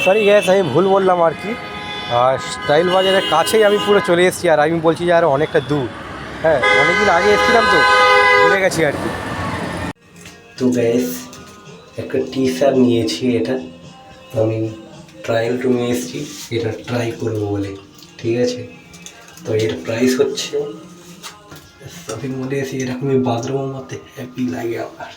Sorry gas, আমি ভুল বললাম আর কি। আর স্টাইল বাজারের কাছেই আমি পুরো চলে এসেছি, আর আমি বলছি যে আরও অনেকটা দূর। হ্যাঁ, অনেকদিন আগে এসেছিলাম তো ভুলে গেছি আর কি। তো গ্যাস, একটা টি শার্ট নিয়েছি, এটা আমি ট্রায়াল রুমে এসেছি এটা ট্রাই করবো বলে, ঠিক আছে। তো এর প্রাইস হচ্ছে, শপিং মলে এসে এরকমই বাথরুমের মধ্যে হ্যাপি লাগে আমার।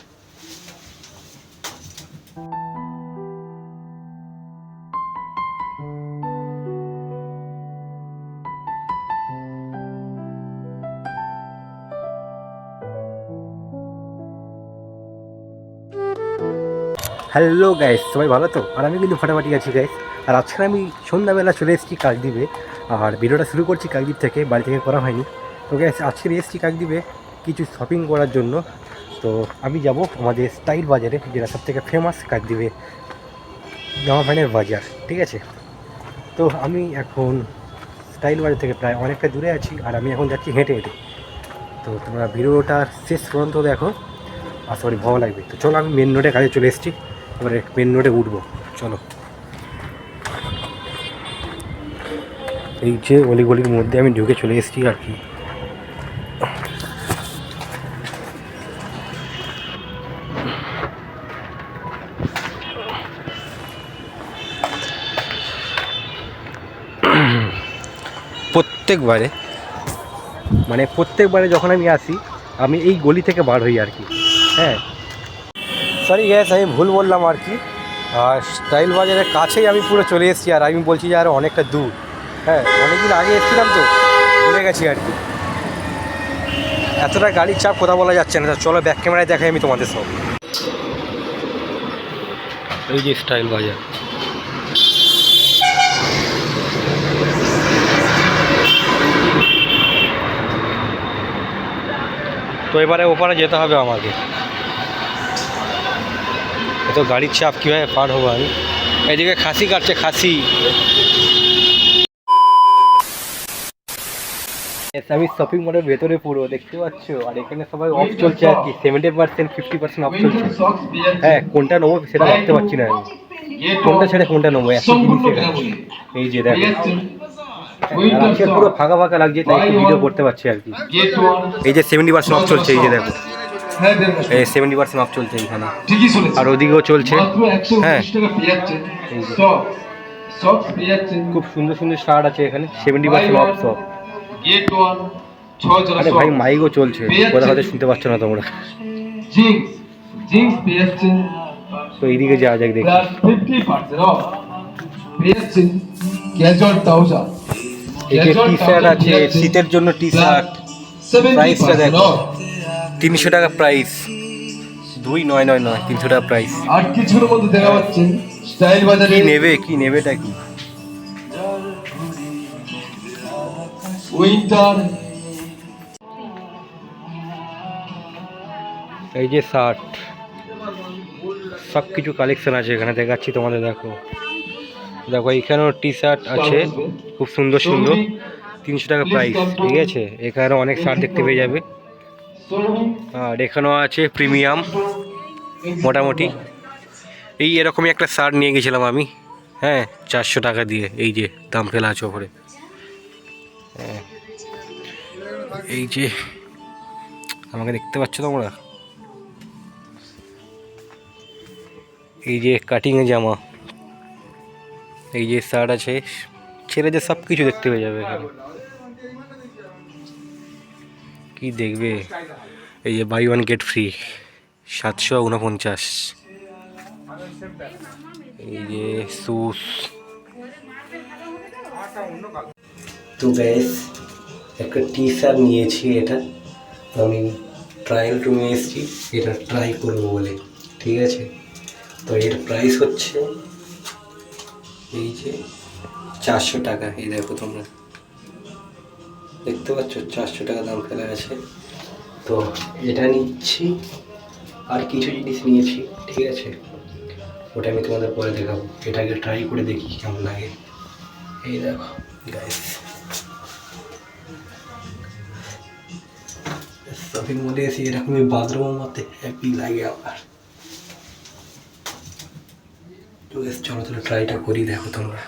হ্যালো গাইস, সবাই ভালো তো? আর আমি কিন্তু ফাটাফাটি আছি গাইস। আর আজকে আমি সন্ধ্যাবেলা চলে এসেছি কাকদ্বীপে, আর ভিডিওটা শুরু করছি কাকদ্বীপ থেকে, বাড়ি থেকে করা হয়নি। তো গাইস, আজকে এসেছি কাকদ্বীপে কিছু শপিং করার জন্য। তো আমি যাব আমাদের স্টাইল বাজারে, যেটা সবথেকে ফেমাস কাকদ্বীপে জামা প্যান্টের বাজার, ঠিক আছে। তো আমি এখন স্টাইল বাজার থেকে প্রায় অনেকটা দূরে আছি, আর আমি এখন যাচ্ছি হেঁটে হেঁটে। তো তোমরা ভিডিওটার শেষ পর্যন্ত দেখো, আশা করি ভালো লাগবে। তো চলো, আমি মেন রোডে কাজে চলে এসেছি, এবারে মেন রোডে উঠবো, চলো। এই যে অলিগলির মধ্যে আমি ঢুকে চলে এসেছি আর কি। প্রত্যেকবারে যখন আমি আসি, আমি এই গলি থেকে বার হই আর কি। হ্যাঁ, সরি গ্যাস, আমি ভুল বললাম আর কি। আর স্টাইল বাজারের কাছেই আমি পুরো চলে এসেছি, আর আমি বলছি যে আরও অনেকটা দূর। হ্যাঁ, অনেকদিন আগে এসেছিলাম তো ভুলে গেছি আর কি। এতটা গাড়ির চাপ কথা বলা যাচ্ছে না। চলো ব্যাক ক্যামেরায় দেখাই আমি তোমাদের সব। এই যে স্টাইল বাজার, তো এবারে ওপারে যেতে হবে আমাকে। এত গাড়ির চাপ কীভাবে পার হবো আমি? এদিকে খাসি কাটছে, খাসি। আমি শপিং মলের ভেতরে পুরো দেখতে পাচ্ছ, আর এখানে সবাই অফ চলছে আর কি, 70%, 50% অফ চলছে। হ্যাঁ, কোনটা নেবো সেটা ভাবতে পারছি না আমি, কোনটা ছেড়ে কোনটা নেবো, এত জিনিস এখানে। এই যে দেখো, আর আজকে পুরো ফাঁকা ফাঁকা লাগছে, তাই একটু ভিডিও করতে পারছি আর কি। এই যে 70% অফ চলছে, এই যে দেখো, এই 70% অফ চলছে এইখানে, আর ওদিকেও চলছে। হ্যাঁ, খুব সুন্দর সুন্দর শার্ট আছে এখানে, 70% অফ সব। আরে ভাই, মাইকও চলছে, কথা কথা শুনতে পাচ্ছ না তোমরা। তো এইদিকে যাওয়া যাক, দেখি। এই যে টি শার্ট আছে, শীতের জন্য টি শার্ট, প্রাইসটা দেখো, 300 টাকা প্রাইস, 2999, 300 টাকা প্রাইস। আর কিছুর মধ্যে দেখা যাচ্ছে স্টাইল বাজারে কি নেবেটা কি? উইন্টার, এই যে শার্ট, সব কিছু কালেকশন আছে এখানে, দেখাচ্ছি তোমাদের। দেখো দেখো, এখানেও টি শার্ট আছে খুব সুন্দর সুন্দর, 300 টাকা প্রাইস, ঠিক আছে। এখানে অনেক শার্ট দেখতে পেয়ে যাবে। আর এখানেও আছে প্রিমিয়াম, মোটামুটি। এই এরকমই একটা শার্ট নিয়ে গেছিলাম আমি, হ্যাঁ, 400 টাকা দিয়ে। এই যে দাম ফেলা আছে ওপরে। হ্যাঁ, এই যে আমাকে দেখতে পাচ্ছ তোমরা, এই যে কাটিংয়ে জামা, এই যে শার্ট আছে, ছেলেদের সব কিছু দেখতে পেয়ে যাবে এখানে। কি দেখবে, এই যে বাই ওয়ান গেট ফ্রি, 749। এই যে শুজ। তো গ্যাস, একটা টি শার্ট নিয়েছি, এটা আমি ট্রায়াল রুমে এসেছি এটা ট্রাই করবো বলে, ঠিক আছে। তো এর প্রাইস হচ্ছে এই যে 400 টাকা। এই দেখো তোমরা দেখতে পাচ্ছ, 400 টাকা দাম ফেলা আছে। তো এটা নিচ্ছি, আর কিছু জিনিস নিয়েছি, ঠিক আছে, ওটা আমি তোমাদের পরে দেখাবো। এটাকে ট্রাই করে দেখি কেমন লাগে। এই দেখো গাইস, শপিং মলে এসে এরকমই বাথরুমের মধ্যে হ্যাপি লাগে আমার। তো চলো তাহলে ট্রাইটা করি, দেখো তোমরা।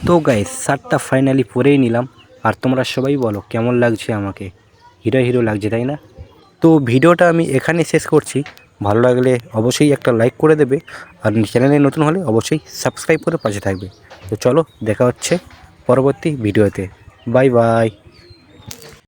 তো গাইস শার্টটা ফাইনালি পরেই নিলাম, আর তোমরা সবাই বলো কেমন লাগছে আমাকে। হিরো হিরো লাগছে তাই না? তো ভিডিওটা আমি এখানে শেষ করছি। ভালো লাগলে অবশ্যই একটা লাইক করে দেবে, আর চ্যানেলে নতুন হলে অবশ্যই সাবস্ক্রাইব করে পাশে থাকবে। তো চলো দেখা হচ্ছে পরবর্তী ভিডিওতে। Bye bye.